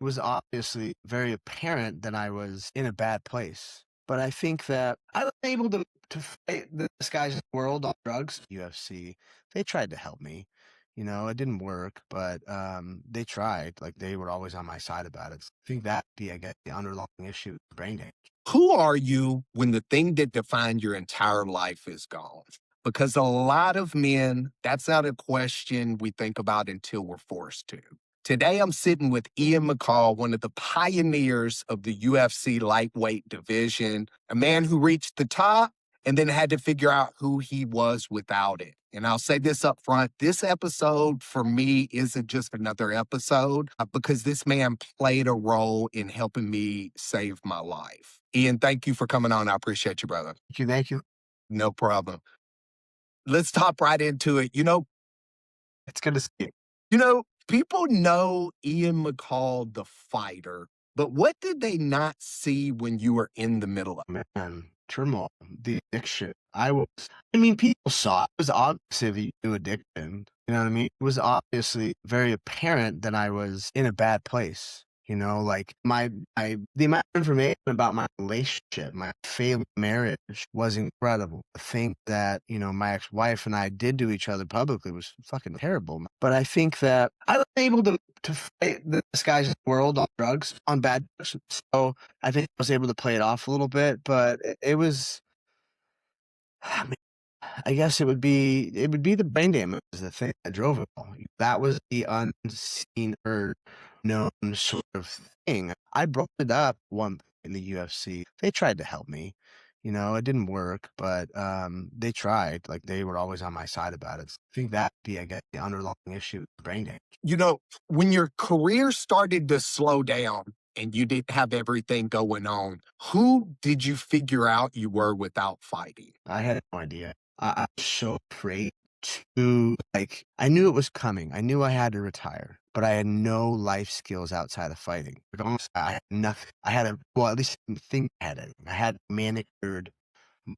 It was obviously very apparent that I was in a bad place. But I think that I was able to fight this guy's world on drugs. UFC, they tried to help me. It didn't work, but they tried. Like they were always on my side about it. I think that be, I guess, the underlying issue with brain damage. Who are you when the thing that defined your entire life is gone? Because a lot of men, that's not a question we think about until we're forced to. Today, I'm sitting with Ian McCall, one of the pioneers of the UFC lightweight division, a man who reached the top and then had to figure out who he was without it. And I'll say this up front, this episode for me isn't just another episode because this man played a role in helping me save my life. Ian, thank you for coming on. I appreciate you, brother. Thank you. Thank you. No problem. Let's hop right into it. It's good to see you. People know Ian McCall, the fighter, but what did they not see when you were in the middle of it? Man, turmoil, the addiction. People saw it. It was obvious if you knew addiction. You know what I mean? It was obviously very apparent that I was in a bad place. Like the amount of information about my relationship, my failed marriage was incredible. The thing that, my ex-wife and I did to each other publicly was fucking terrible. But I think that I was able to fight this guy's world on drugs, on bad drugs. So I think I was able to play it off a little bit, but it was, I mean, I guess it would be the brain damage is the thing that drove it all. That was the unseen or known sort of thing. I brought it up one in the UFC. They tried to help me. It didn't work, but they tried. Like they were always on my side about it. I think that be, I guess, the underlying issue with brain damage. When your career started to slow down and you didn't have everything going on, who did you figure out you were without fighting? I had no idea. I was so afraid I knew it was coming. I knew I had to retire, but I had no life skills outside of fighting. Like, honestly, I had nothing. Well, at least I didn't think I had it. I had manicured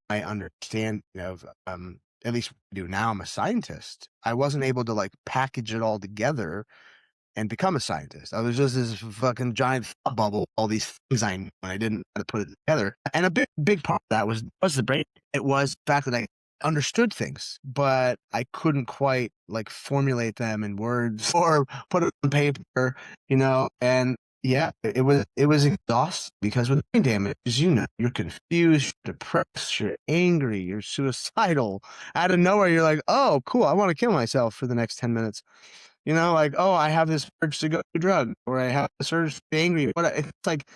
my understanding of, at least what I do now. I'm a scientist. I wasn't able to like package it all together and become a scientist. I was just this fucking giant thought bubble, all these things I knew, and I didn't know how to put it together. And a big part of that was the brain. It was the fact that I understood things, but I couldn't quite like formulate them in words or put it on paper, and yeah, it was exhausting because with brain damage, you're confused, you're depressed, you're angry, you're suicidal. Out of nowhere, you're like, oh, cool, I want to kill myself for the next 10 minutes. Like, oh, I have this urge to go to a drug, or I have this urge to be angry. But it's like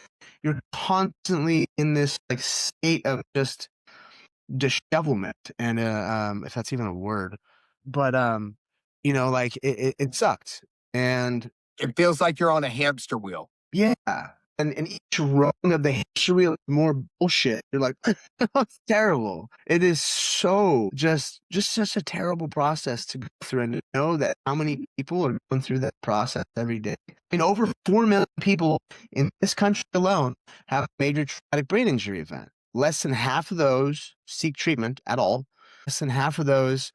you're constantly in this like state of just dishevelment, and if that's even a word. But like it sucked, and It feels like you're on a hamster wheel. yeah, and each rung of the hamster wheel is more bullshit. You're like, it's terrible. It is so just such a terrible process to go through, and to know that how many people are going through that process every day. Over 4 million people in this country alone have a major traumatic brain injury event. Less than half of those seek treatment at all. Less than half of those,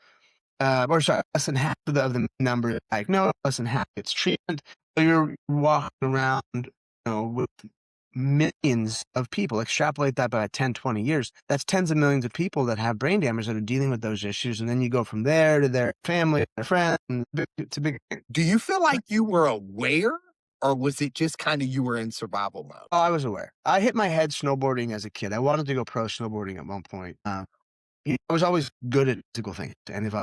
less than half of the number diagnosed, less than half gets treatment. So you're walking around, with millions of people. Extrapolate that by 10, 20 years. That's tens of millions of people that have brain damage that are dealing with those issues. And then you go from there to their family, their friends. And it's a big thing. Do you feel like you were aware, or was it just kind of you were in survival mode? Oh, I was aware. I hit my head snowboarding as a kid. I wanted to go pro snowboarding at one point. I was always good at physical things, and if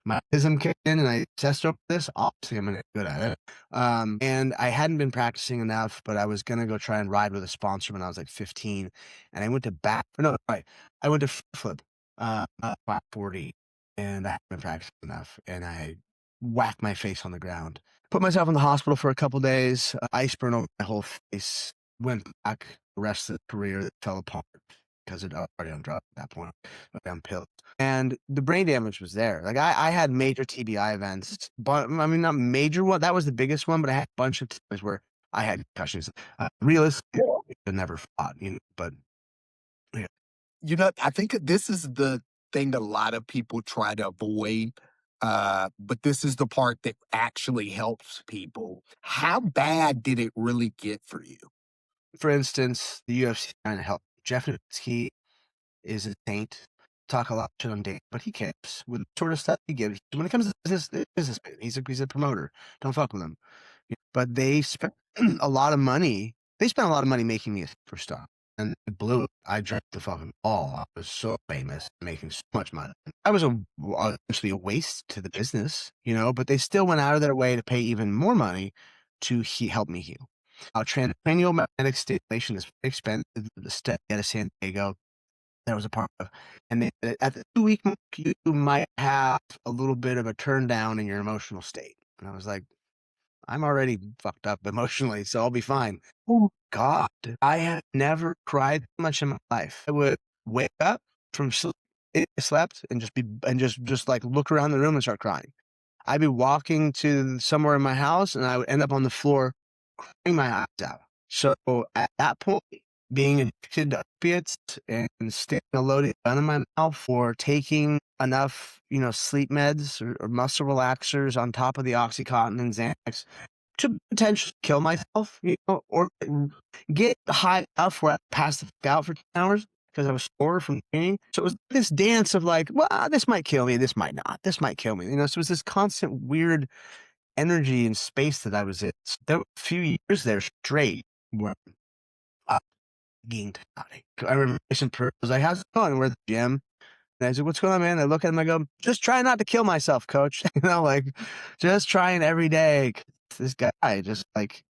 my ism kicked in and I test over this, obviously I'm gonna get good at it. And I hadn't been practicing enough, but I was gonna go try and ride with a sponsor when I was like 15, and I went to I went to flip, 540, and I hadn't been practicing enough, and I whacked my face on the ground. Put myself in the hospital for a couple days, ice burn over my whole face. Went back, the rest of the career fell apart because it already on drugs at that point, on pills. And the brain damage was there. Like I had major TBI events, but I mean, not major one. That was the biggest one, but I had a bunch of times where I had concussions. Realistically, I never fought, but yeah. I think this is the thing a lot of people try to avoid. but this is the part that actually helps people. How bad did it really get for you? For instance, the UFC trying to help. Jeff Nowitzki is a saint. Talk a lot of shit on Dave, but he cares with the sort of stuff he gives. When it comes to business, he's a promoter. Don't fuck with him. But they spent a lot of money. They spent a lot of money making me a superstar, and it blew it. I dropped the fucking ball. I was so famous, making so much money. I was essentially a waste to the business, but they still went out of their way to pay even more money to help me heal. Transcranial magnetic stimulation is very expensive. The study out of San Diego that was a part of. And at the 2-week mark, you might have a little bit of a turn down in your emotional state. And I was like, I'm already fucked up emotionally, so I'll be fine. Oh God, I had never cried so much in my life. I would wake up from sleep, I slept, and just like look around the room and start crying. I'd be walking to somewhere in my house, and I would end up on the floor crying my eyes out. So at that point, being addicted to opiates and sticking a loaded gun in my mouth for taking enough, sleep meds or muscle relaxers on top of the Oxycontin and Xanax to potentially kill myself, or get high enough where I passed the fuck out for 10 hours because I was sore from training. So it was this dance of like, well, this might kill me, this might not, this might kill me. So it was this constant weird energy and space that I was in. So there were a few years there straight where I being chaotic. I remember Jason Pearl was like, how's it going? We're at the gym. And I said, what's going on, man? I look at him, I go, just try not to kill myself, coach. Like just trying every day. This guy just like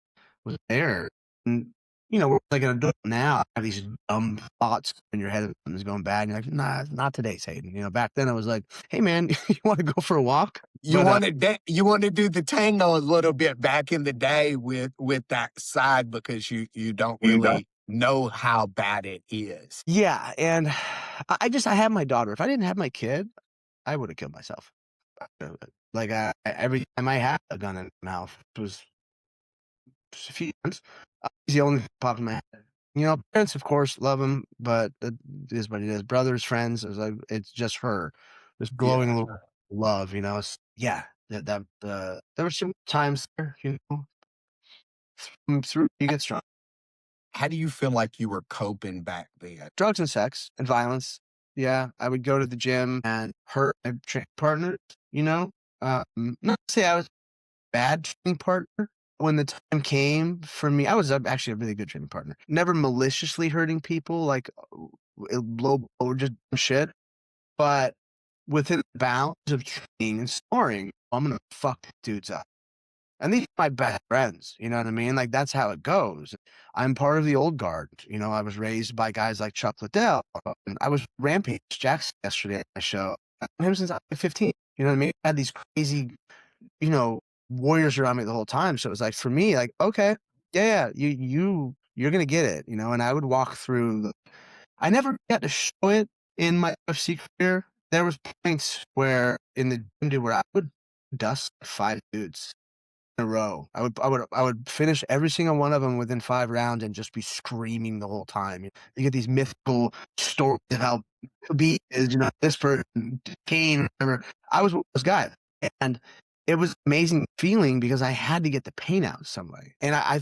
was there. And, we're like an adult now. I have these dumb thoughts in your head that something's going bad. And you're like, nah, not today, Satan. Back then I was like, hey, man, you want to go for a walk? You want to do the tango a little bit back in the day with that side because you don't really know how bad it is. Yeah, and I had my daughter. If I didn't have my kid, I would have killed myself. Like every time I had a gun in my mouth, it was just a few times. He's the only thing that popped in my head. Parents, of course, love him, but it is what it is. Brothers, friends, it's just her, just glowing a little love. Yeah, there were some times there, through you get strong. How do you feel like you were coping back then? Drugs and sex and violence. Yeah, I would go to the gym and hurt my training partners, not to say I was a bad training partner. When the time came for me, I was actually a really good training partner. Never maliciously hurting people, like blow or just shit. But within the bounds of training and sparring, I'm going to fuck dudes up. And these are my best friends, you know what I mean? Like, that's how it goes. I'm part of the old guard. I was raised by guys like Chuck Liddell. And I was Rampage Jackson yesterday at my show. I've known him since I was 15. You know what I mean? I had these crazy, warriors around me the whole time. So it was like, for me, like, okay, yeah, you're going to get it, and I would walk through. I never got to show it in my UFC career. There was points where in the gym where I would dust 5 dudes in a row. I would finish every single one of them within 5 rounds and just be screaming the whole time. You get these mythical stories of how Khabib is, this person, Kane, whatever. I was one of those guys, and it was an amazing feeling because I had to get the pain out some way. And I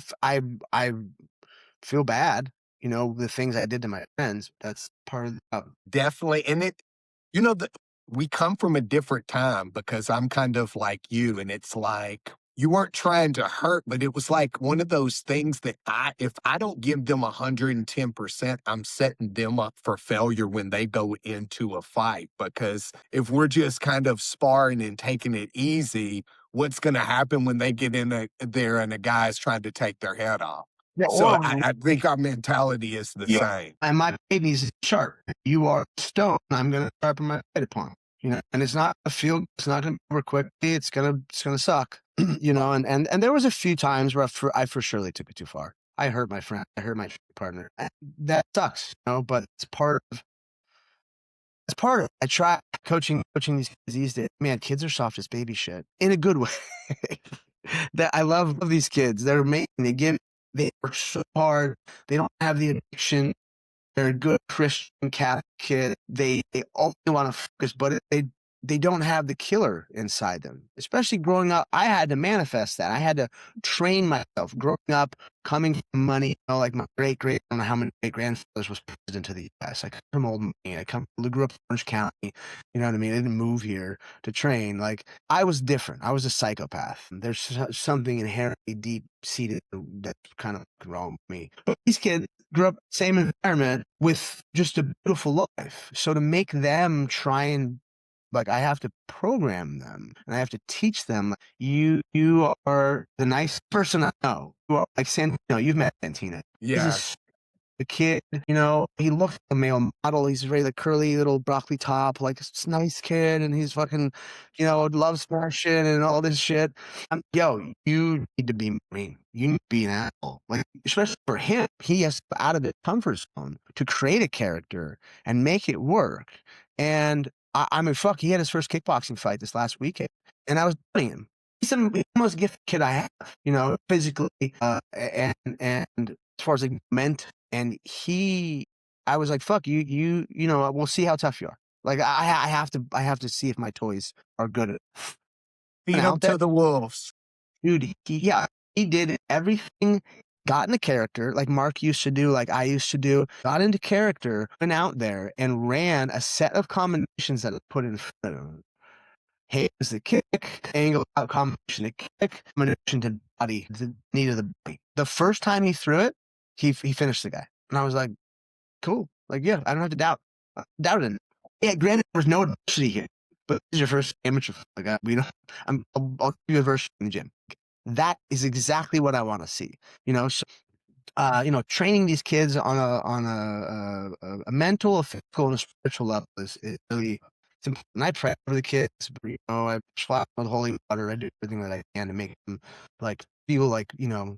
feel bad, the things I did to my friends. That's part of the problem. Definitely. And we come from a different time because I'm kind of like you, and it's like you weren't trying to hurt, but it was like one of those things that if I don't give them 110%, I'm setting them up for failure when they go into a fight. Because if we're just kind of sparring and taking it easy, what's going to happen when they get in there and a guy's trying to take their head off? Yeah, So I think our mentality is the same. And my blade needs to be sharp. You are stone. I'm going to sharpen my blade upon. And it's not a field. It's not going to be over quickly. It's going to suck. And there was a few times where I for surely took it too far. I hurt my friend. I hurt my partner. That sucks. But it's part of. It's part of it. I try coaching these kids these days. Man, kids are soft as baby shit in a good way. That I love these kids. They're amazing. They work so hard. They don't have the addiction. They're a good Christian Catholic kid. They all want to focus, but they don't have the killer inside them. Especially growing up, I had to manifest that. I had to train myself. Growing up, coming from money, like my I don't know how many great grandfathers was president of the U.S. I come from old money. Grew up in Orange County. You know what I mean? I didn't move here to train. Like, I was different. I was a psychopath. There's something inherently deep seated that's kind of wrong with me. But these kids grew up in the same environment with just a beautiful life. So to make them try and, like, I have to program them and I have to teach them, you are the nice person I know. You are like Santino. You've met Santino. He's Yeah. the kid, he looks like a male model. He's very the curly little broccoli top, like this nice kid, and he's fucking, loves fashion and all this shit. Yo, you need to be mean. You need to be an asshole. Like, especially for him, he has to get out of his comfort zone to create a character and make it work. And I mean, fuck, he had his first kickboxing fight this last weekend, and I was doing him. He's the most gifted kid I have, physically, and as far as like mental. And I was like, fuck we'll see how tough you are. Like, I have to see if my toys are good enough. Feed And them out there, to the wolves. dude, he did everything, got into character like Mark used to do, like I used to do, got into character, went out there and ran a set of combinations that I put in front of him. Hey, was the kick, angle out combination, the kick, combination to body, the knee to the body. The first time he threw it, he finished the guy. And I was like, cool. Like, yeah, I don't have to doubt it. Yeah, granted, there was no adversity here, but this is your first amateur. Like, I'll give you a verse in the gym. That is exactly what I want to see. So, training these kids on a mental, a physical, and a spiritual level is really. It's important. I pray for the kids. I slap them with holy water. I do everything that I can to make them like feel like The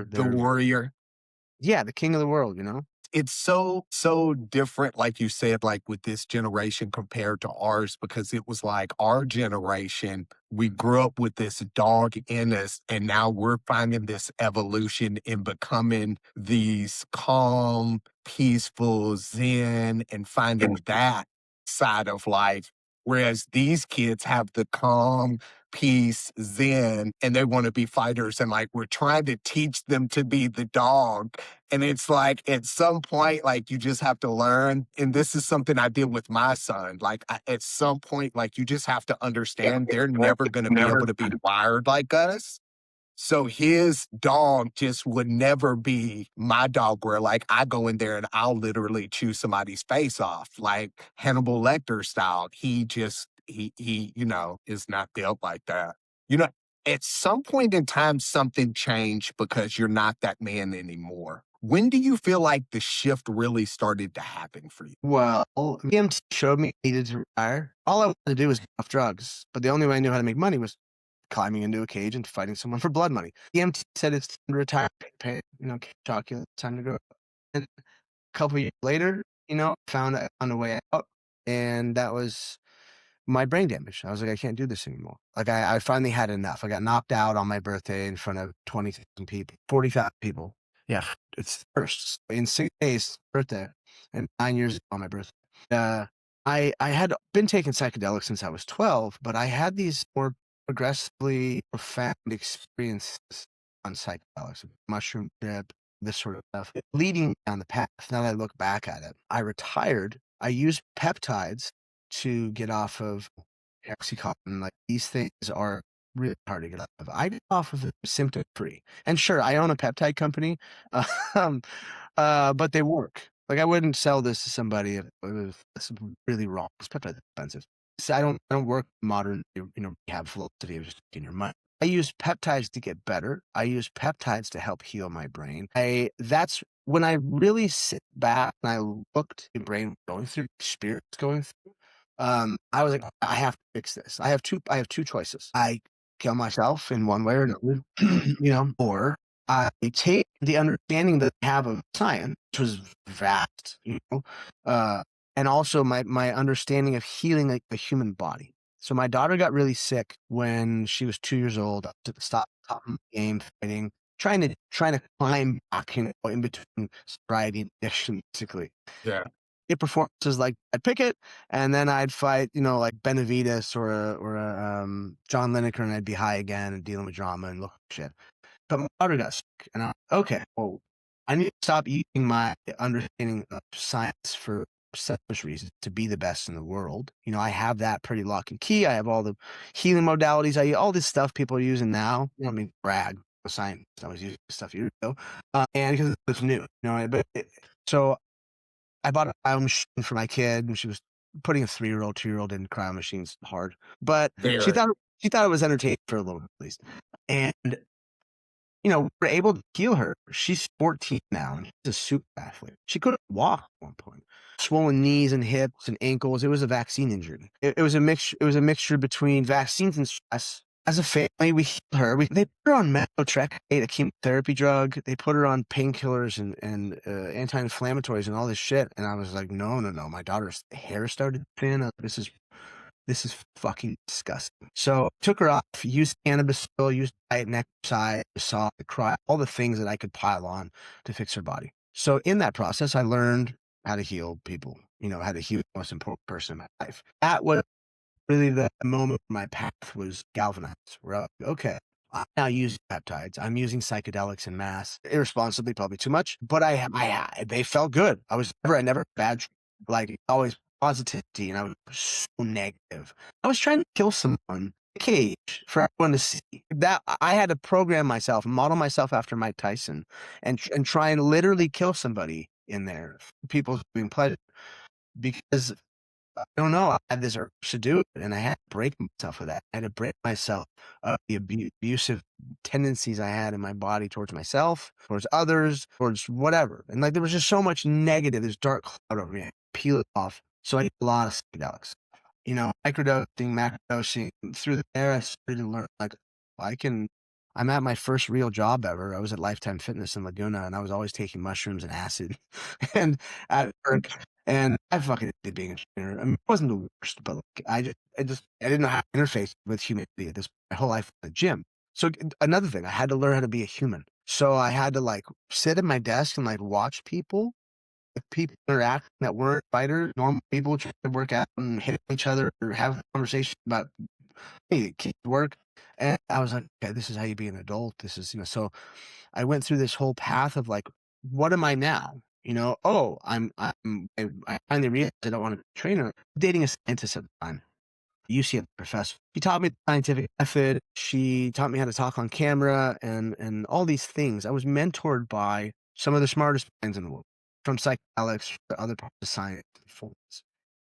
they're warrior. yeah, the king of the world. It's so different, like you said, like with this generation compared to ours, because it was like our generation, we grew up with this dog in us, and now we're finding this evolution in becoming these calm, peaceful, zen, and finding that side of life. Whereas these kids have the calm, peace, zen, and they want to be fighters. And like we're trying to teach them to be the dog, and it's like at some point, like you just have to learn. And this is something I did with my son. Like at some point, like you just have to understand they're never going to be able to be wired like us. So his dog just would never be my dog, where like I go in there and I'll literally chew somebody's face off, like Hannibal Lecter style. He is not built like that. You know, at some point in time, something changed because you're not that man anymore. When do you feel like the shift really started to happen for you? Well, EMT showed me I needed to retire. All I wanted to do was get off drugs, but the only way I knew how to make money was climbing into a cage and fighting someone for blood money. EMT said it's time to retire. Talk you, it's time to go. And a couple years later, found a way out, and that was my brain damage. I was like, I can't do this anymore. Like, I finally had enough. I got knocked out on my birthday in front of 20,000 people, 40,000 people. Yeah, it's first in 6 days birthday, and 9 years on my birthday. I had been taking psychedelics since I was 12, but I had these more progressively profound experiences on psychedelics, mushroom trip, this sort of stuff, leading down the path. Now that I look back at it, I retired. I used peptides to get off of Oxycontin. Like, these things are really hard to get off of. I get off of it symptom free. And sure, I own a peptide company, um, but they work. Like, I wouldn't sell this to somebody if it was really wrong. Because peptides are expensive. So I don't work modern, rehab philosophy of just taking your money. I use peptides to get better. I use peptides to help heal my brain. That's when I really sit back and I looked at brain going through, spirits going through. I was like, I have to fix this. I have two choices. I kill myself in one way or another, or I take the understanding that I have of science, which was vast, and also my understanding of healing like the human body. So my daughter got really sick when she was 2 years old. I took the stop game fighting, trying to climb back, in between sobriety and addiction, basically. Yeah. get performances like I'd pick it, and then I'd fight, like Benavides or a John Lineker, and I'd be high again and dealing with drama and look shit. But my daughter got sick, and okay, well, I need to stop using my understanding of science for selfish reasons to be the best in the world. I have that pretty lock and key. I have all the healing modalities. All this stuff people are using now. I mean, brag, the science. I was using stuff years ago, and because it's new, so I bought a cryo machine for my kid, and she was putting a 3-year-old, 2-year-old in cryo machines hard, but she Very. thought she thought it was entertaining for a little bit at least, and we're able to heal her. She's 14 now, and she's a super athlete. She couldn't walk at one point. Swollen knees and hips and ankles. It was a vaccine injury. It was a mixture. It was a mixture between vaccines and stress. As a family, we healed her. They put her on methotrexate, a chemotherapy drug. They put her on painkillers and anti-inflammatories and all this shit. And I was like, no. My daughter's hair started thin. This is fucking disgusting. So took her off, used cannabis oil, used diet and exercise, saw the cry, all the things that I could pile on to fix her body. So in that process, I learned how to heal people, how to heal the most important person in my life. That was really the moment where my path was galvanized. Where okay, I'm now using peptides. I'm using psychedelics in mass, irresponsibly, probably too much. But they felt good. I never bad, like always positivity, and I was so negative. I was trying to kill someone in a cage for everyone to see. That I had to program myself, model myself after Mike Tyson, and try and literally kill somebody in there. People being pleasure because I don't know. I had this urge to do it, and I had to break myself of that. I had to break myself of the abusive tendencies I had in my body towards myself, towards others, towards whatever. And like there was just so much negative, this dark cloud over me. I had to peel it off. So I did a lot of psychedelics. Microdosing, macrodosing. Through there, I started to learn like I'm at my first real job ever. I was at Lifetime Fitness in Laguna, and I was always taking mushrooms and acid, and at work. And I fucking did being a trainer. I mean, it wasn't the worst, but like, I didn't know how to interface with humanity at this my whole life at the gym. So another thing, I had to learn how to be a human. So I had to like sit at my desk and like watch people, like people interact that weren't fighters, normal people trying to work out and hit each other or have a conversation about hey, kids work. And I was like, okay, this is how you be an adult. This is, so I went through this whole path of like, what am I now? Oh, I finally realized I don't want to be a trainer. Dating a scientist at the time, UCF professor. She taught me the scientific method. She taught me how to talk on camera and all these things. I was mentored by some of the smartest minds in the world, from psychedelics to other parts of science.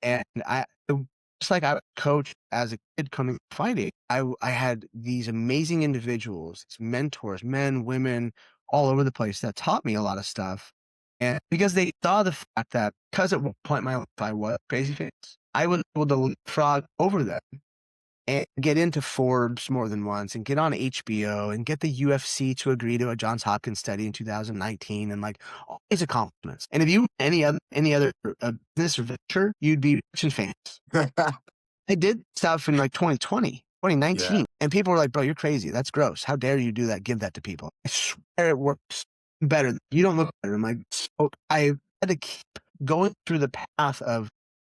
And just like I was coached as a kid coming fighting, I had these amazing individuals, these mentors, men, women, all over the place that taught me a lot of stuff. And because they saw the fact that because at one point in my life I was crazy face, I was able to leapfrog over them and get into Forbes more than once and get on HBO and get the UFC to agree to a Johns Hopkins study in 2019 and like all these accomplishments. And if you any other business or venture, you'd be rich and famous. I did stuff in like 2020, 2019, Yeah. and people were like, bro, you're crazy. That's gross. How dare you do that? Give that to people. I swear it works better. You don't look better. I'm like, so I had to keep going through the path of,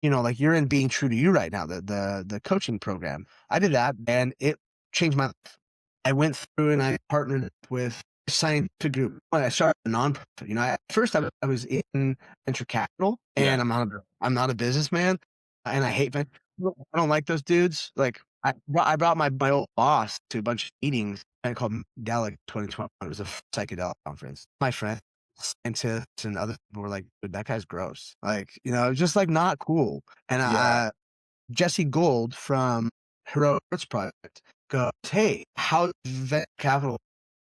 like you're in Being True to You right now, the coaching program. I did that and it changed my life. I went through and I partnered with a scientific group. When I started a nonprofit, at first I was in venture capital and Yeah. I'm not a businessman and I hate venture. I don't like those dudes. Like I brought my old boss to a bunch of meetings and called Psychedelic 2012. It was a psychedelic conference. My friend, scientists and other people were like, dude, that guy's gross. Like, just like not cool. And Yeah. Jesse Gold from Heroic Arts Project goes, hey, how venture capital?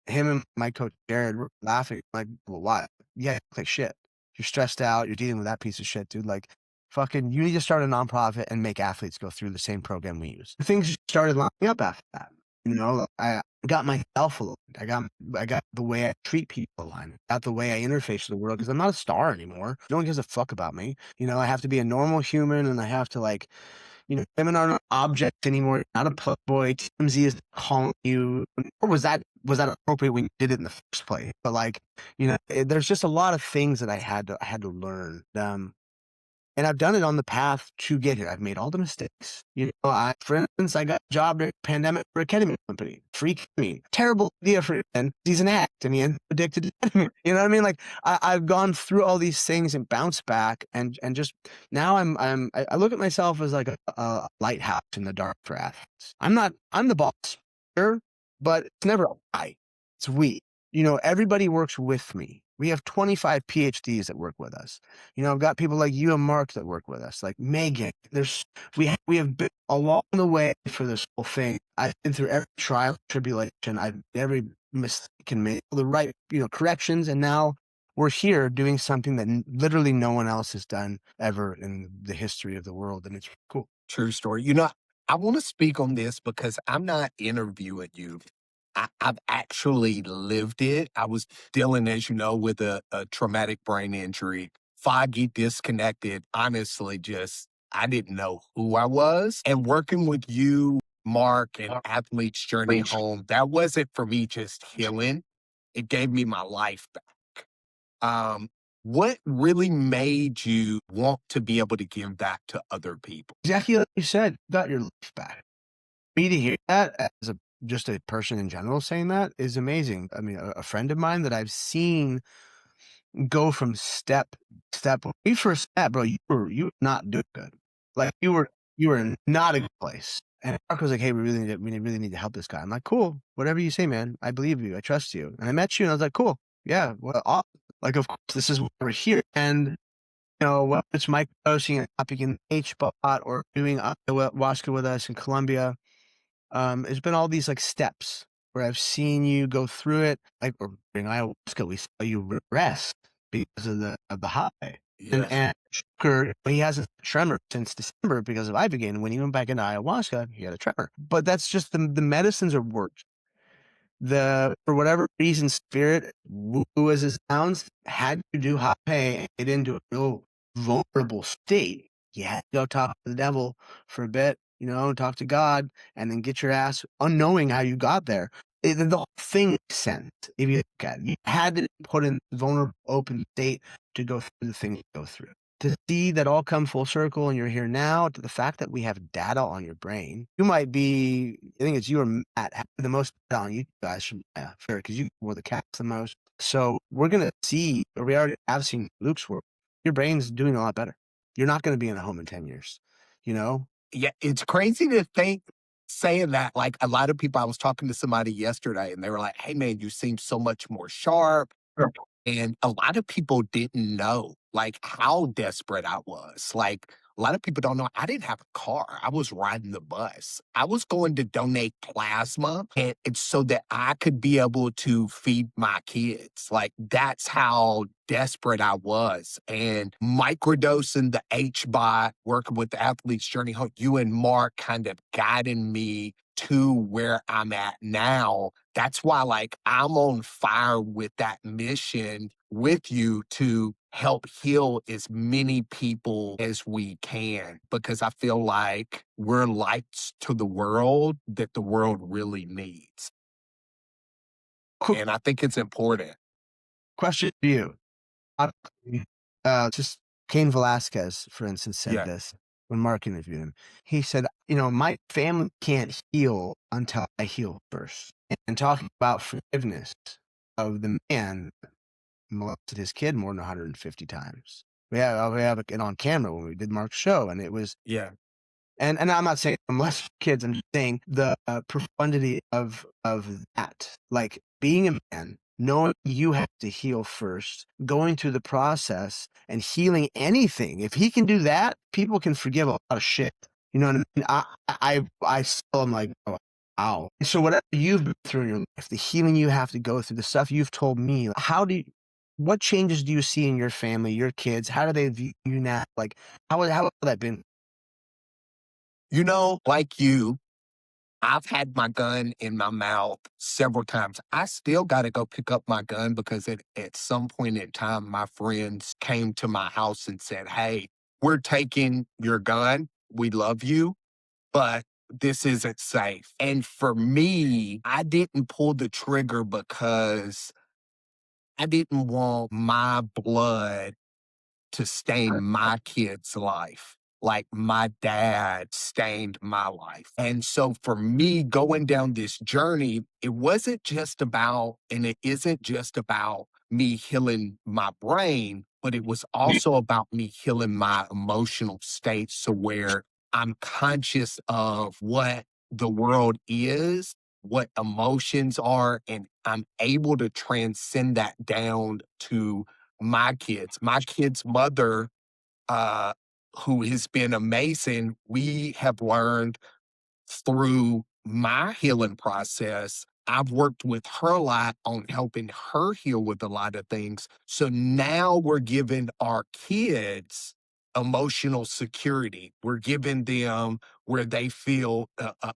Him and my coach Jared were laughing. Like, well, why? Yeah, like shit. You're stressed out. You're dealing with that piece of shit, dude. Like, fucking, you need to start a nonprofit and make athletes go through the same program we use. Things started lining up after that. I got myself aligned. I got the way I treat people aligned. I got the way I interface with the world because I'm not a star anymore. No one gives a fuck about me. I have to be a normal human and I have to like, women aren't an object anymore. Not a playboy. TMZ is calling you. Or was that appropriate when you did it in the first place? But like, there's just a lot of things that I had to learn. And I've done it on the path to get here. I've made all the mistakes. For instance, I got a job during the pandemic for a ketamine company. Free ketamine. Terrible idea for him. He's an addict and he ended up addicted to ketamine. You know what I mean? Like I've gone through all these things and bounced back and just now I look at myself as like a lighthouse in the dark for athletes. I'm the boss, sure, but it's never I. It's we. Everybody works with me. We have 25 PhDs that work with us. I've got people like you and Mark that work with us, like Megan. We have been along the way for this whole thing. I've been through every trial, tribulation. I've every mistake and made all the right, corrections, and now we're here doing something that literally no one else has done ever in the history of the world, and it's cool. True story. I want to speak on this because I'm not interviewing you. I've actually lived it. I was dealing, as you know, with a traumatic brain injury, foggy, disconnected, honestly, just I didn't know who I was. And working with you, Mark, and Athlete's Journey Home, that wasn't for me just healing. It gave me my life back. What really made you want to be able to give back to other people? Exactly like you said, you got your life back. Me to hear that as just a person in general saying that is amazing. I mean, a friend of mine that I've seen go from step to step. When we first met, bro, you were not doing good. Like you were in not a good place. And Mark was like, "Hey, we really need to help this guy." I'm like, "Cool, whatever you say, man. I believe you. I trust you." And I met you, and I was like, "Cool, yeah, well, awesome. Like, of course, this is why we're here." And whether it's microdosing and topic in H spot or doing ayahuasca with us in Colombia, it's been all these like steps where I've seen you go through it. Like or during ayahuasca, we saw you rest because of the high. Yes. And Shuker, he hasn't had a tremor since December because of Ibogaine. When he went back into ayahuasca, he had a tremor. But that's just the medicines are worked. For whatever reason, spirit, woo as it sounds, had to do high and get into a real vulnerable state. You had to go talk to the devil for a bit, talk to God, and then get your ass unknowing how you got there. The whole thing makes sense. If you look at it, you had to put in vulnerable, open state to go through the things you go through. To see that all come full circle and you're here now, to the fact that we have data on your brain, you might be, I think it's you or Matt, have the most data on you guys from fair, because you wore the caps the most. So we're going to see, or we already have seen Luke's work, your brain's doing a lot better. You're not going to be in a home in 10 years, you know? Yeah, it's crazy to think saying that. Like a lot of people, I was talking to somebody yesterday and they were like, "Hey man, you seem so much more sharp." Sure. And a lot of people didn't know like how desperate I was. Like a lot of people don't know I didn't have a car. I was riding the bus. I was going to donate plasma and it's so that I could be able to feed my kids. Like that's how desperate I was. And microdosing the H-bot, working with the Athlete's Journey Home, you and Mark kind of guiding me to where I'm at now. That's why, like, I'm on fire with that mission with you to help heal as many people as we can, because I feel like we're lights to the world that the world really needs. Quick And I think it's important. question for you. Just Cain Velasquez, for instance, said Yeah. this when Mark interviewed him. He said, "My family can't heal until I heal first." And talking about forgiveness of the man that molested his kid more than 150 times. We have it on camera when we did Mark's show, and it was Yeah. and I'm not saying I'm less kids. I'm just saying the profundity of that, like being a man, knowing you have to heal first, going through the process and healing anything. If he can do that, people can forgive a lot of shit. You know what I mean? I still am like, oh, wow. So whatever you've been through in your life, the healing you have to go through, the stuff you've told me, what changes do you see in your family, your kids? How do they view you now? Like, how has that been? Like you, I've had my gun in my mouth several times. I still got to go pick up my gun because at some point in time, my friends came to my house and said, "Hey, we're taking your gun. We love you, but this isn't safe." And for me, I didn't pull the trigger because I didn't want my blood to stain my kid's life, like my dad stained my life. And so for me going down this journey, it wasn't just about, and it isn't just about me healing my brain, but it was also about me healing my emotional states, so where I'm conscious of what the world is, what emotions are, and I'm able to transcend that down to my kids. My kid's mother, uh, who has been amazing, we have learned through my healing process, I've worked with her a lot on helping her heal with a lot of things. So now we're giving our kids emotional security. We're giving them where they feel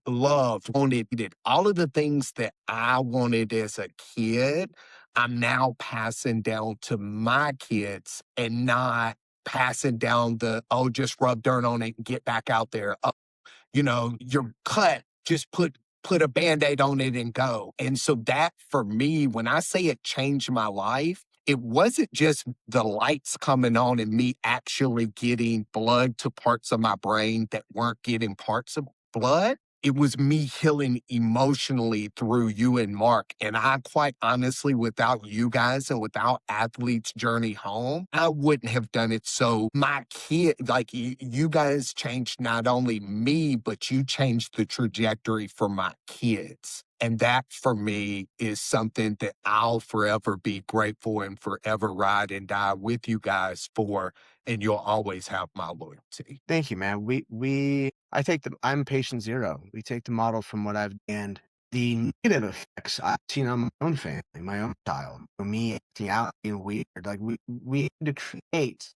loved, wanted, needed. All of the things that I wanted as a kid, I'm now passing down to my kids and not passing down the, oh, just rub dirt on it and get back out there. You're cut, just put a Band-Aid on it and go. And so that for me, when I say it changed my life, it wasn't just the lights coming on and me actually getting blood to parts of my brain that weren't getting parts of blood. It was me healing emotionally through you and Mark. And I quite honestly, without you guys and without Athlete's Journey Home, I wouldn't have done it. So my kid, like you guys changed not only me, but you changed the trajectory for my kids. And that for me is something that I'll forever be grateful and forever ride and die with you guys for. And you'll always have my loyalty. Thank you, man. I'm patient zero. We take the model from what I've, and the negative effects I've seen on my own family, my own child, me acting out, being weird. Like we had to create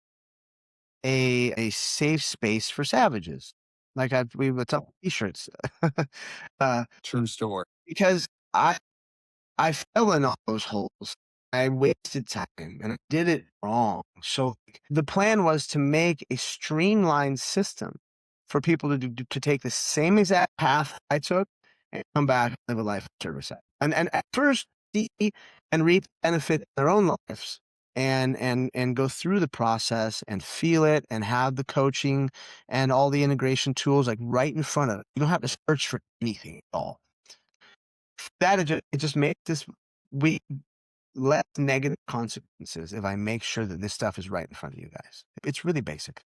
a safe space for savages. Like we would sell t-shirts, uh, True story. because I fell in all those holes. I wasted time and I did it wrong. So the plan was to make a streamlined system for people to take the same exact path I took and come back and live a life of service. And at first see and reap benefit in their own lives and go through the process and feel it and have the coaching and all the integration tools like right in front of it. You don't have to search for anything at all. It just makes this we less negative consequences if I make sure that this stuff is right in front of you guys. It's really basic.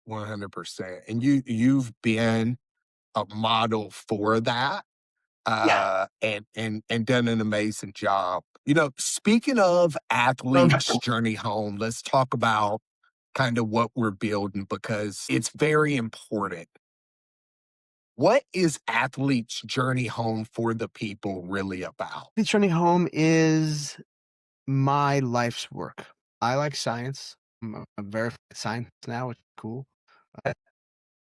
100%. And you've been a model for that, Yeah. and done an amazing job. Speaking of Athletes Journey Home, let's talk about kind of what we're building because it's very important. What is Athletes Journey Home for the people really about? The journey home is my life's work. I like science. I'm a verified scientist now, which is cool.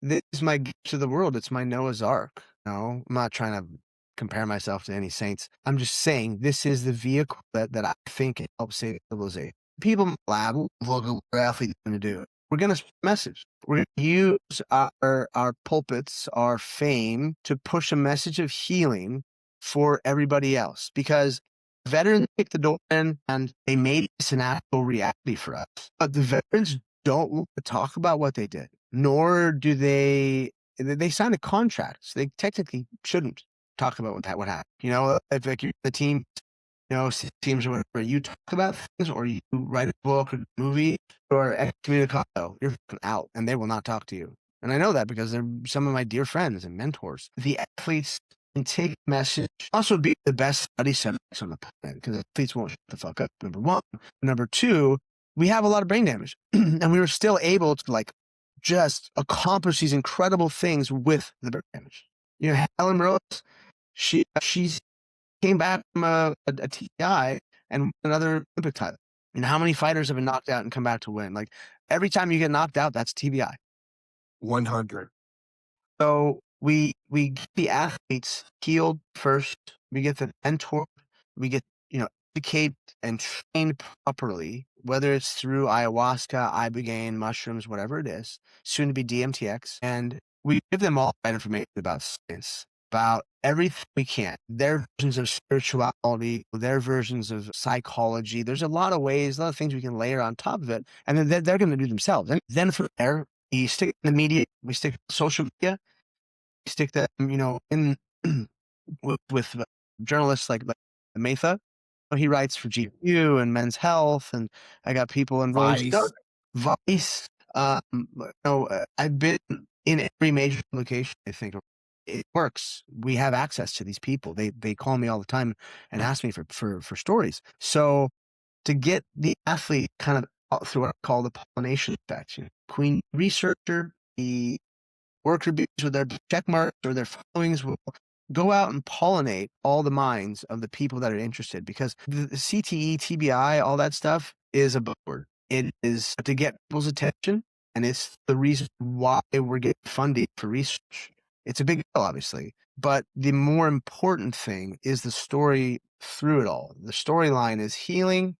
This is my gift to the world. It's my Noah's Ark. No, I'm not trying to compare myself to any saints. I'm just saying this is the vehicle that I think it helps save civilization. People laugh, look at what athletes going to do. We're going to spread a message. We're going to use our pulpits, our fame to push a message of healing for everybody else because veterans kicked the door in and they made this an actual reality for us. But the veterans don't want to talk about what they did, nor do they signed a contract, so they technically shouldn't talk about what happened. If like you're the team, teams or whatever, you talk about things or you write a book or movie or excommunicado, you're out and they will not talk to you. And I know that because they're some of my dear friends and mentors. The athletes can take a message, also be the best study subjects on the planet because athletes won't shut the fuck up, number one. Number two, we have a lot of brain damage and we were still able to just accomplish these incredible things with the brain damage. Helen Rose, she came back from a TI and another Olympic title. How many fighters have been knocked out and come back to win? Like every time you get knocked out, that's TBI. 100. So we get the athletes healed first. We get them mentored. We get educate and train properly, whether it's through ayahuasca, ibogaine, mushrooms, whatever it is, soon to be DMTX, and we give them all that information about science. about everything we can. Their versions of spirituality, their versions of psychology. There's a lot of ways, a lot of things we can layer on top of it, and then they're going to do themselves. And then from there, we stick in the media, we stick to social media, we stick that, in with journalists like Matha. He writes for GQ and Men's Health, and I got people in Vice. Vice. I've been in every major publication. I think it works. We have access to these people. They call me all the time and ask me for stories. So to get the athlete kind of through what I call the pollination effect, queen researcher, the worker bees with their check marks or their followings will go out and pollinate all the minds of the people that are interested, because the CTE, TBI, all that stuff is a buzzword. It is to get people's attention, and it's the reason why we're getting funding for research. It's a big deal, obviously, but the more important thing is the story through it all. The storyline is healing,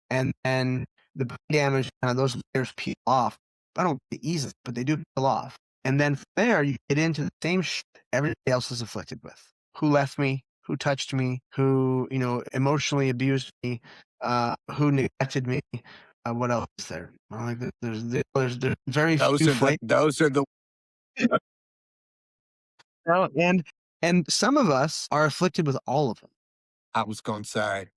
and the brain damage, kind of those layers peel off. I don't easily, but they do peel off. And then from there, you get into the same shit everybody else is afflicted with. Who left me? Who touched me? Who, emotionally abused me? Who neglected me? What else is there? There's very few flavors. Those are the And some of us are afflicted with all of them. I was gonna say.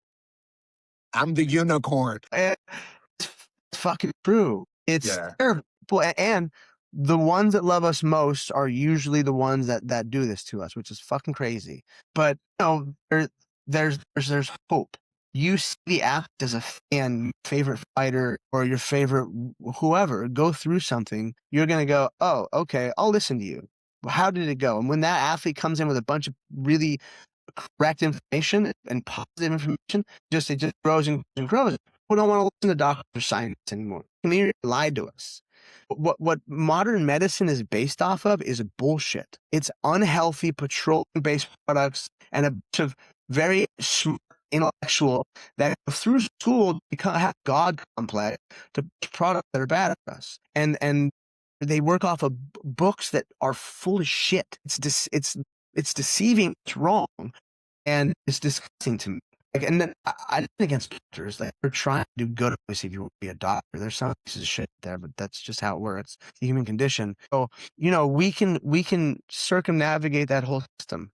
I'm the unicorn. It's fucking true. It's Yeah. terrible. And the ones that love us most are usually the ones that do this to us, which is fucking crazy. But there's hope. You see the athlete as a fan, your favorite fighter or your favorite whoever go through something, you're gonna go, oh, okay, I'll listen to you. How did it go? And when that athlete comes in with a bunch of really correct information and positive information, it just grows and grows. We don't want to listen to doctors or scientists anymore. The community lied to us. What modern medicine is based off of is bullshit. It's unhealthy petroleum-based products and a bunch of very smart intellectual that go through school have God complex to products that are bad for us. And they work off of books that are full of shit. It's deceiving. It's wrong, and it's disgusting to me. And then I'm against doctors. They're trying to do good. Obviously, if you want to be a doctor, there's some pieces of shit there, but that's just how it works. It's the human condition. So we can circumnavigate that whole system.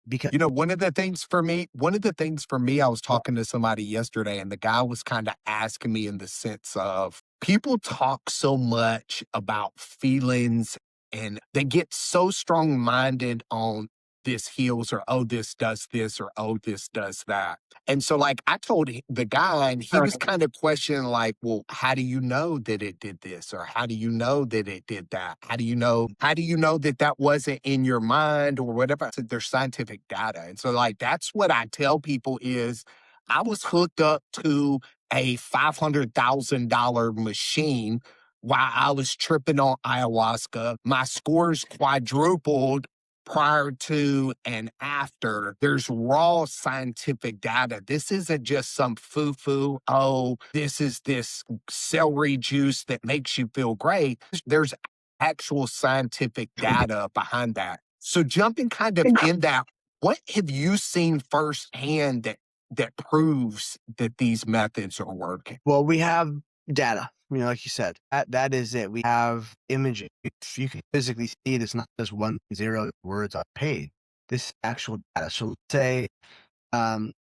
Because one of the things for me, I was talking to somebody yesterday, and the guy was kind of asking me in the sense of people talk so much about feelings, and they get so strong minded on this heals, or oh, this does this, or oh, this does that. And so, like, I told the guy, and he was kind of questioning, like, well, how do you know that it did this? Or how do you know that it did that? How do you know that that wasn't in your mind or whatever? I said, there's scientific data. And so, like, that's what I tell people is I was hooked up to a $500,000 machine while I was tripping on ayahuasca. My scores quadrupled prior to and after. There's raw scientific data. This isn't just some foo-foo, oh, this is this celery juice that makes you feel great. There's actual scientific data behind that. So jumping kind of in that, what have you seen firsthand that proves that these methods are working? Well, we have data, like you said, that is it. We have imaging. If you can physically see it, it's not just 1 0 words on page. This is actual data. So let's say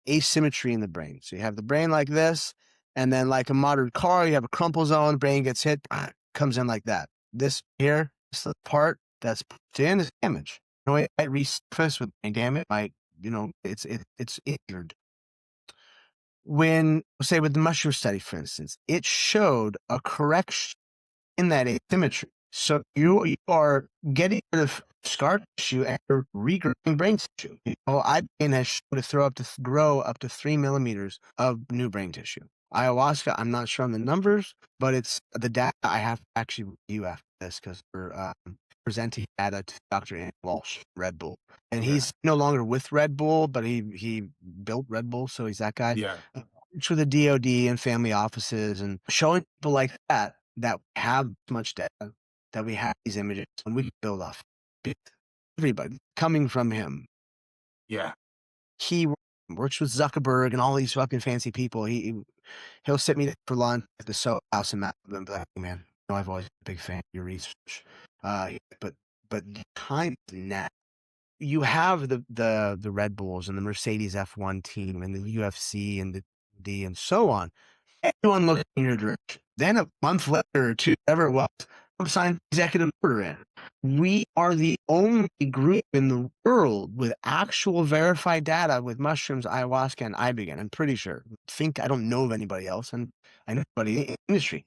asymmetry in the brain. So you have the brain like this, and then like a modern car, you have a crumple zone, brain gets hit, comes in like that. This here, this part that's put in is damage. It might resurface with brain damage. It's injured. When, say, with the mushroom study, for instance, it showed a correction in that asymmetry. So you are getting rid of scar tissue and you're regrowing brain tissue. Ibogaine has shown to grow up to 3 millimeters of new brain tissue. Ayahuasca, I'm not sure on the numbers, but it's the data I have to actually review after this, because we're presenting data to Dr. Andy Walsh, Red Bull. And he's no longer with Red Bull, but he built Red Bull, so he's that guy. Yeah. For the DOD and family offices, and showing people like that we have much data, that we have these images, and we can build off it. everybody coming from him. Yeah. He works with Zuckerberg and all these fucking fancy people. He'll sit me for lunch at the Soho House in Malibu and be like, "Hey, man, you know, I've always been a big fan of your research. But the time now, you have the Red Bulls and the Mercedes F1 team and the UFC and the D and so on. Everyone looks in your direction. Then a month later or two, whatever it was, I'm signed executive order in. We are the only group in the world with actual verified data with mushrooms, ayahuasca, and ibogaine. I'm pretty sure. I don't know of anybody else, and I know anybody in the industry.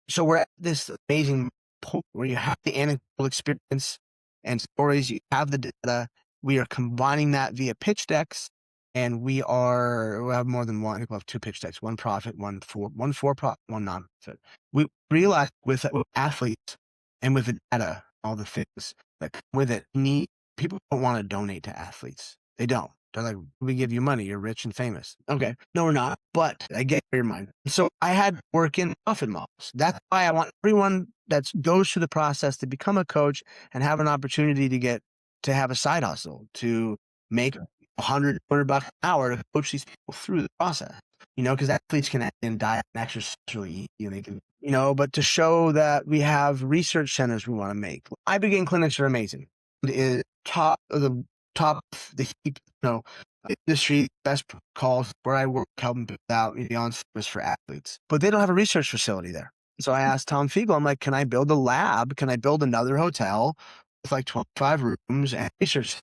So we're at this amazing point where you have the anecdotal experience and stories. You have the data. We are combining that via pitch decks. And we have more than one. I think we'll have two pitch decks: one profit, one for profit, one non-profit. We realize with athletes and with the data, all the things that come with it, people don't want to donate to athletes. They don't. They're like, "We give you money. You're rich and famous." Okay, no, we're not. But I get your mind. So I had to work in profit models. That's why I want everyone that goes through the process to become a coach and have an opportunity to have a side hustle, to make $100 an hour to coach these people through the process, because athletes can diet and exercise really easy, and they can, but to show that we have research centers we want to make. Ibogaine clinics are amazing. It is top of the heap, industry, best calls where I work, helping people out beyond service for athletes, but they don't have a research facility there. So I asked Tom Fiegel, I'm like, can I build a lab? Can I build another hotel with like 25 rooms and research?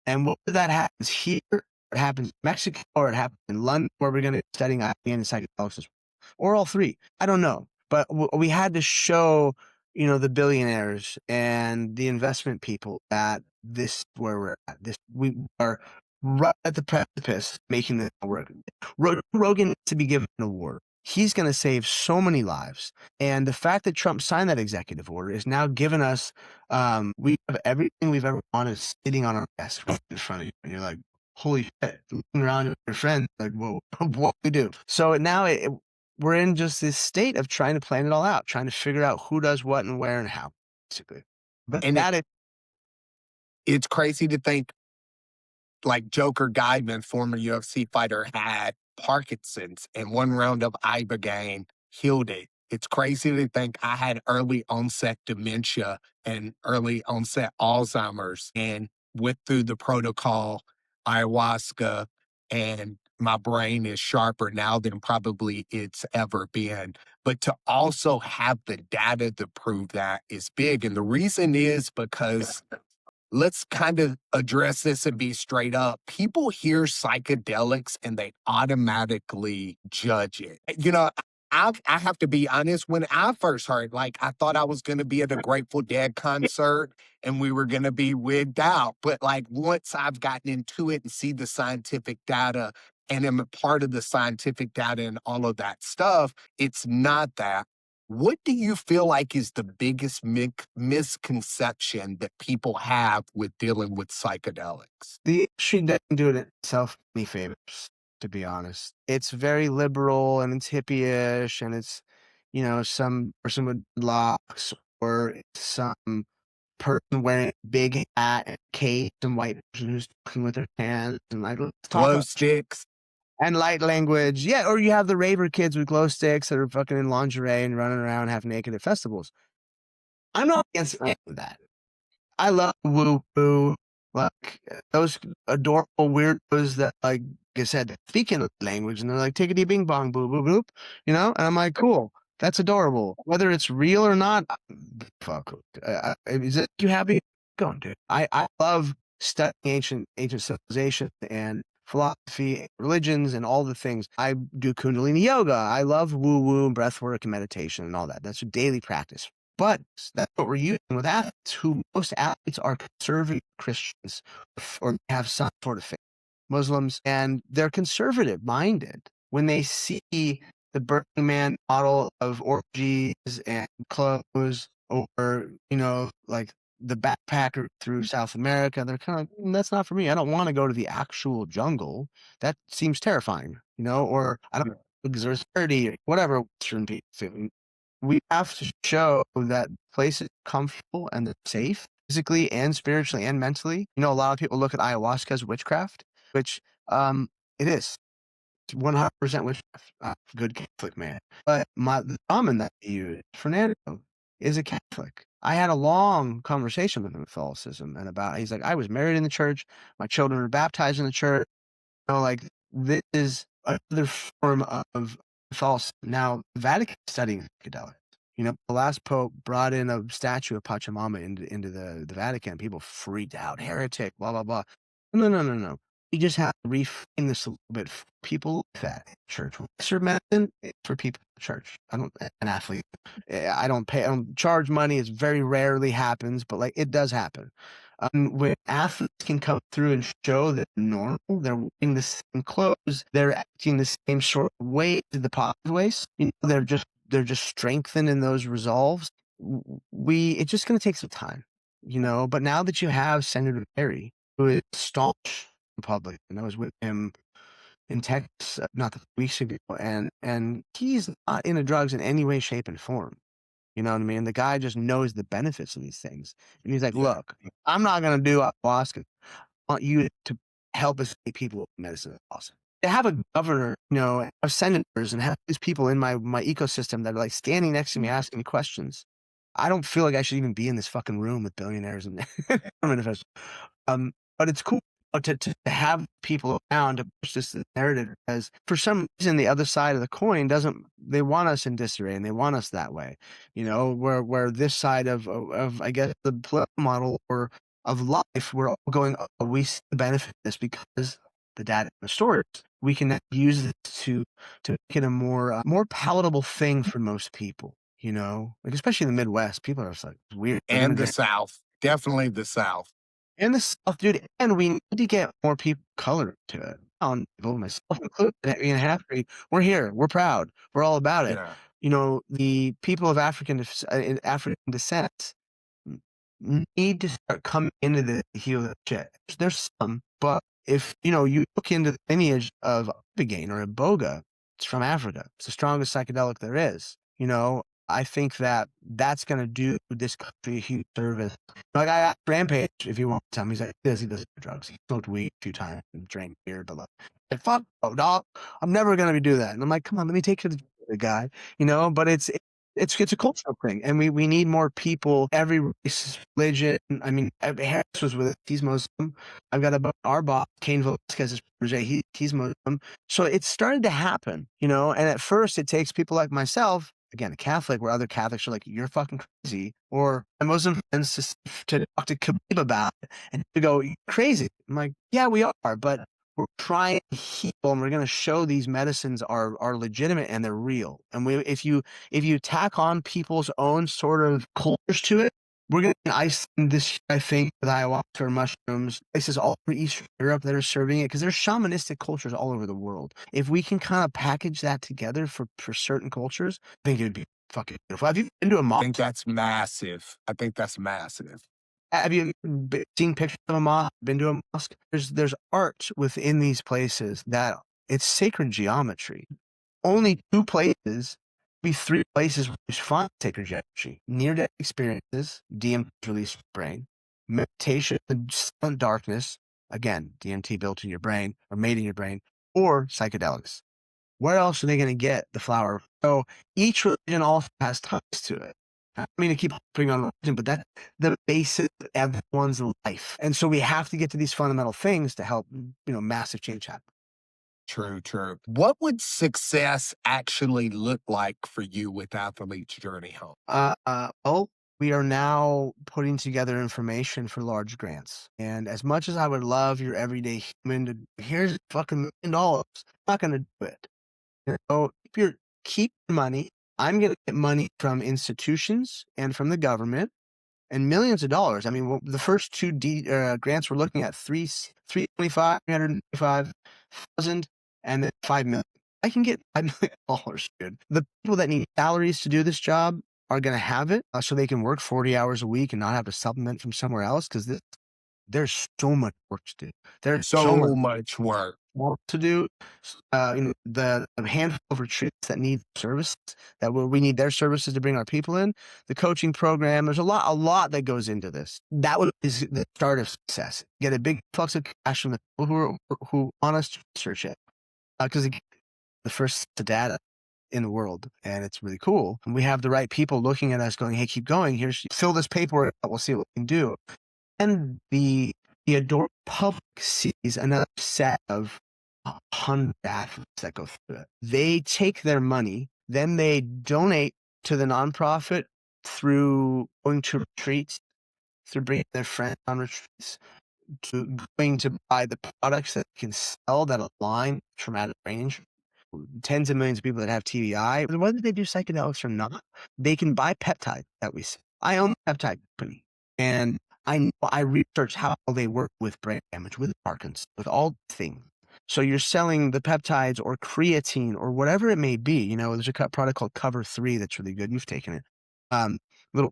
And whether that happens here, or it happens in Mexico, or it happens in London, where we're going to be studying IBM and psychedelics, or all three, I don't know. But we had to show, the billionaires and the investment people that this is where we're at. We are right at the precipice making this work. Rogan needs to be given an award. He's going to save so many lives. And the fact that Trump signed that executive order is now given us, we have everything we've ever wanted sitting on our desk right in front of you. And you're like, holy shit, looking around at your friends, like, whoa, what do we do? So now we're in just this state of trying to plan it all out, trying to figure out who does what and where and how, basically. But And it's crazy to think, like Joker Guyman, former UFC fighter, had Parkinson's, and one round of ibogaine healed it. It's crazy to think I had early onset dementia and early onset Alzheimer's and went through the protocol, ayahuasca, and my brain is sharper now than probably it's ever been. But to also have the data to prove that is big. And the reason is because, let's kind of address this and be straight up. People hear psychedelics and they automatically judge it. I have to be honest. When I first heard, like, I thought I was going to be at a Grateful Dead concert and we were going to be wigged out. But like, once I've gotten into it and see the scientific data and am a part of the scientific data and all of that stuff, it's not that. What do you feel like is the biggest misconception that people have with dealing with psychedelics? The industry doesn't do it itself any favors, to be honest. It's very liberal and it's hippie-ish, and it's, some person with locks, or it's some person wearing a big hat and cape, and white person who's talking with their hands, and like, let's talk Glow about sticks. and light language. Yeah, or you have the raver kids with glow sticks that are fucking in lingerie and running around half naked at festivals. I'm not against any of that. I love woo-woo, like, those adorable weirdos that, like I said, speak in the language, and they're like, "Tickety bing bong, boo boo boop," and I'm like, "Cool, that's adorable." Whether it's real or not, fuck. Is it you happy? Go on, dude. I love studying ancient civilization and philosophy, religions, and all the things. I do Kundalini yoga. I love woo-woo and breath work and meditation and all that. That's a daily practice. But that's what we're using with athletes, who most athletes are conservative Christians or have some sort of faith, Muslims, and they're conservative minded. When they see the Burning Man model of orgies and clothes, or, like the backpacker through South America, they're kind of like, that's not for me. I don't want to go to the actual jungle. That seems terrifying, or I don't exert 30 or whatever Western people feel. We have to show that place is comfortable and it's safe, physically and spiritually and mentally. You know, a lot of people look at ayahuasca as witchcraft, which it is. It's 100% witchcraft. Good Catholic man. But the shaman that he used, Fernando, is a Catholic. I had a long conversation with him about Catholicism and about, he's like, I was married in the church. My children were baptized in the church. You know, like, this is another form of Catholicism. Now, the Vatican is studying psychedelics. You know, the last pope brought in a statue of Pachamama into the Vatican. People freaked out, heretic, blah, blah, blah. No, no, no, no. We just have to reframe this a little bit for people like that in church. Western medicine, it's for people in church. I don't, an athlete. I don't charge money. It very rarely happens, but like it does happen. When athletes can come through and show that they're normal, they're wearing the same clothes, they're acting the same sort of way, the positive ways, you know, they're just strengthened in those resolves. It's just going to take some time, you know. But now that you have Senator Kerry, who is staunch in public, and I was with him in Texas not weeks ago, and he's not into drugs in any way, shape, and form. You know what I mean? The guy just knows the benefits of these things. And he's like, Yeah. look, I'm not going to do ayahuasca. I want you to help us get people with medicine. Awesome. To have a governor, you know, have senators and have these people in my ecosystem that are like standing next to me asking me questions. I don't feel like I should even be in this fucking room with billionaires and government officials. But it's cool to have people around to push this narrative, because for some reason the other side of the coin they want us in disarray and they want us that way, you know, where this side of I guess the political model or of life, we're all going, oh, we see the benefit of this because the data and the stories. We can use this to make it a more palatable thing for most people, you know, like especially in the Midwest. People are just like, it's weird. We're And gonna the drink South. Definitely the South. in the South, dude, and we need to get more people of color to it. People, myself included, in half breed, we're here. We're proud. We're all about it. Yeah. You know, the people of African descent need to start coming into the heal that shit. There's some, but if you know, you look into the lineage of Ibogaine or Iboga, it's from Africa. It's the strongest psychedelic there is. You know, I think that's going to do this country a huge service. Like I asked Rampage if he wants some. He's like, he does drugs. He smoked weed a few times and drank beer, but like, fuck, no, dog. I'm never going to do that. And I'm like, come on, let me take you to the guy, you know. But it's a cultural thing, and we need more people, every race, religion. I mean, Harris was with it. He's Muslim. I've got our boss, Cain Velasquez, is protege. He's Muslim. So it started to happen, you know. And at first, it takes people like myself, again, a Catholic, where other Catholics are like, "You're fucking crazy," or my Muslim friends to talk to Khabib about it and to go, "You're crazy." I'm like, "Yeah, we are, but." We're trying to heal, and we're going to show these medicines are legitimate and they're real. And if you tack on people's own sort of cultures to it, we're going to ice this, I think, with ayahuasca or mushrooms. Places all over Eastern Europe that are serving it, because there's shamanistic cultures all over the world. If we can kind of package that together for certain cultures, I think it would be fucking beautiful. Have you been to a I mosque? think that's massive. I think that's massive. Have you seen pictures of a mosque? Been to a mosque? There's art within these places that it's sacred geometry. Only two places, maybe three places where you find sacred geometry: near-death experiences, DMT released in your brain; meditation in silent darkness, again, DMT built in your brain or made in your brain; or psychedelics. Where else are they going to get the flower? So each religion also has ties to it. I mean to keep putting on religion, but that's the basis of everyone's life. And so we have to get to these fundamental things to help, you know, massive change happen. True, true. What would success actually look like for you with Athlete's Journey Home? Well, we are now putting together information for large grants. And as much as I would love your everyday human to, here's fucking $1 million, I'm not going to do it. You know, keep your money. I'm going to get money from institutions and from the government, and millions of dollars. I mean, the first two grants we're looking at, 325,000, and then 5 million. I can get $5 million, dude. The people that need salaries to do this job are going to have it, so they can work 40 hours a week and not have to supplement from somewhere else, because There's so much work to do. There's so much So much work. work to do. The handful of retreats that need services, that we need their services to bring our people in, the coaching program, there's a lot that goes into this. Is the start of success. Get a big flux of cash from the people who want us to research it. Because the first to data in the world, and it's really cool. And we have the right people looking at us going, hey, keep going. Fill this paperwork out. We'll see what we can do. And the adored public sees another set of 100 athletes that go through it. They take their money, then they donate to the nonprofit through going to retreats, through bringing their friends on retreats, to going to buy the products that can sell that align with traumatic brain injury. Tens of millions of people that have TBI, whether they do psychedelics or not, they can buy peptides that we sell. I own a peptide company, and I research how they work with brain damage, with Parkinson's, with all things. So you're selling the peptides or creatine or whatever it may be. You know, there's a product called Cover 3 that's really good. You've taken it. Little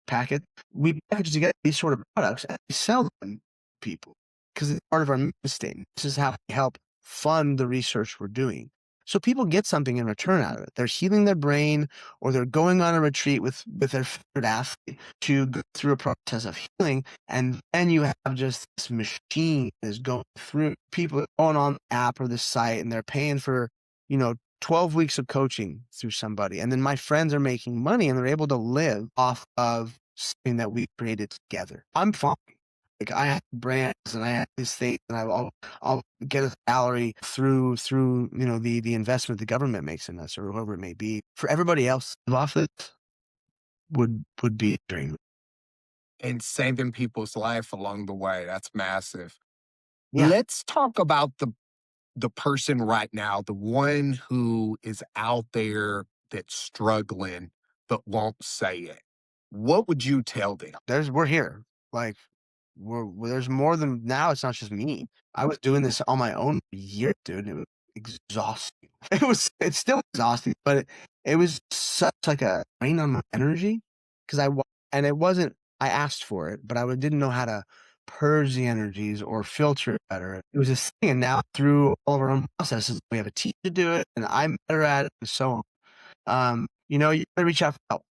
packet. We package together these sort of products and we sell them to people because it's part of our mission statement. This is how we help fund the research we're doing. So people get something in return out of it. They're healing their brain, or they're going on a retreat with their favorite athlete to go through a process of healing. And then you have just this machine that is going through. People going on the app or the site, and they're paying for, 12 weeks of coaching through somebody. And then my friends are making money and they're able to live off of something that we created together. I'm fine. Like, I have brands and I have these things, and I'll get a salary through the investment the government makes in us, or whoever it may be. For everybody else, off it would be a dream. And saving people's life along the way. That's massive. Yeah. Let's talk about the person right now, the one who is out there that's struggling but won't say it. What would you tell them? We're here. Like, there's more than now. It's not just me. I was doing this on my own for years, dude. It was exhausting. It's still exhausting, but it was such like a drain on my energy because and it wasn't, I asked for it, but I didn't know how to purge the energies or filter it better. It was this thing. And now through all of our own processes, we have a team to do it, and I'm better at it, and so on. You gotta reach out for help.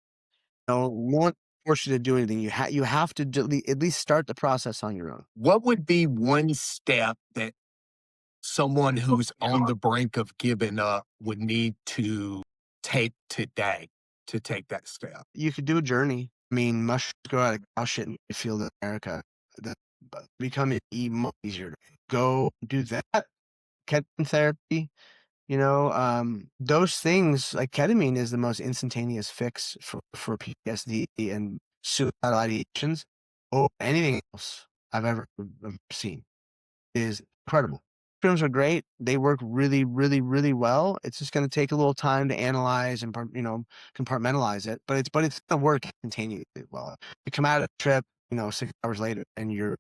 No one force you to do anything. You have to at least start the process on your own. What would be one step that someone who's on the brink of giving up would need to take today to take that step? You could do a journey. I mean, mushrooms grow out of cow shit in the field in America. That become much easier to go do that. Ketamine therapy, those things, like ketamine is the most instantaneous fix for PTSD and suicidal ideations. Or anything else I've ever seen is incredible. Films are great. They work really, really, really well. It's just going to take a little time to analyze and compartmentalize it, but it's going to work continually well. You come out of the trip, 6 hours later, and you're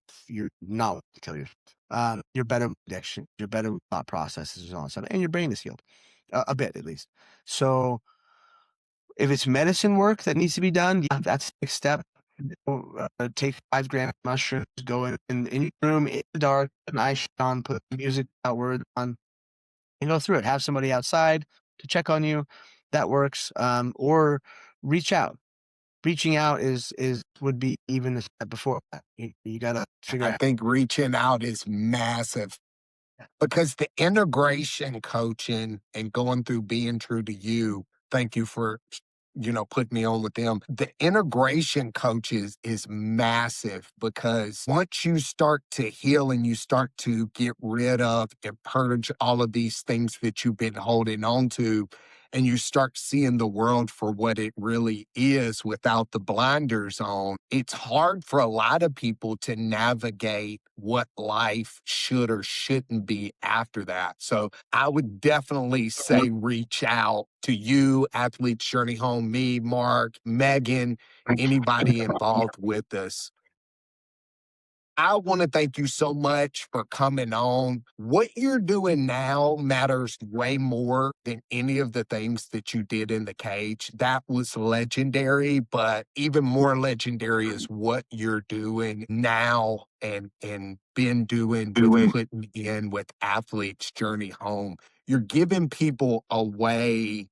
not wanting to kill yourself. You're better with addiction. You're better with thought processes and all that stuff, and your brain is healed a bit at least. So if it's medicine work that needs to be done, yeah, that's the next step. Take 5 grams of mushrooms, go in your room in the dark, put an eye on, put music out, words on, and go through it. Have somebody outside to check on you. That works. Or reach out. Reaching out would be even a step before that. You gotta figure I out. think reaching out is massive because the integration coaching and going through being true to you, thank you for putting me on with them. The integration coaches is massive because once you start to heal and you start to get rid of and purge all of these things that you've been holding on to, and you start seeing the world for what it really is without the blinders on, it's hard for a lot of people to navigate what life should or shouldn't be after that. So I would definitely say reach out to you, Athletes Journey Home, me, Mark, Megan, anybody involved with us. I want to thank you so much for coming on. What you're doing now matters way more than any of the things that you did in the cage. That was legendary, but even more legendary is what you're doing now and been doing with putting in with Athlete's Journey Home. You're giving people a way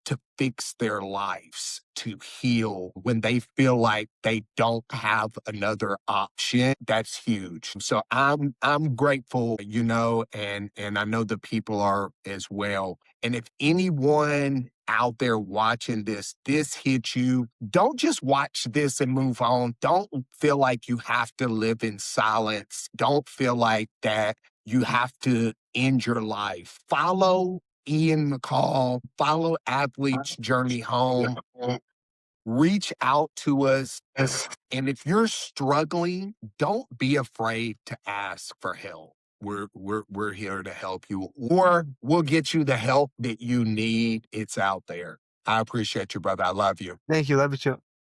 to fix their lives, to heal when they feel like they don't have another option. That's huge. So I'm grateful, and I know the people are as well. And if anyone out there watching this hits you, don't just watch this and move on. Don't feel like you have to live in silence. Don't feel like that you have to end your life. Follow Ian McCall, follow Athlete's Journey Home, reach out to us. And if you're struggling, don't be afraid to ask for help. We're here to help you, or we'll get you the help that you need. It's out there. I appreciate you, brother. I love you. Thank you. Love you too.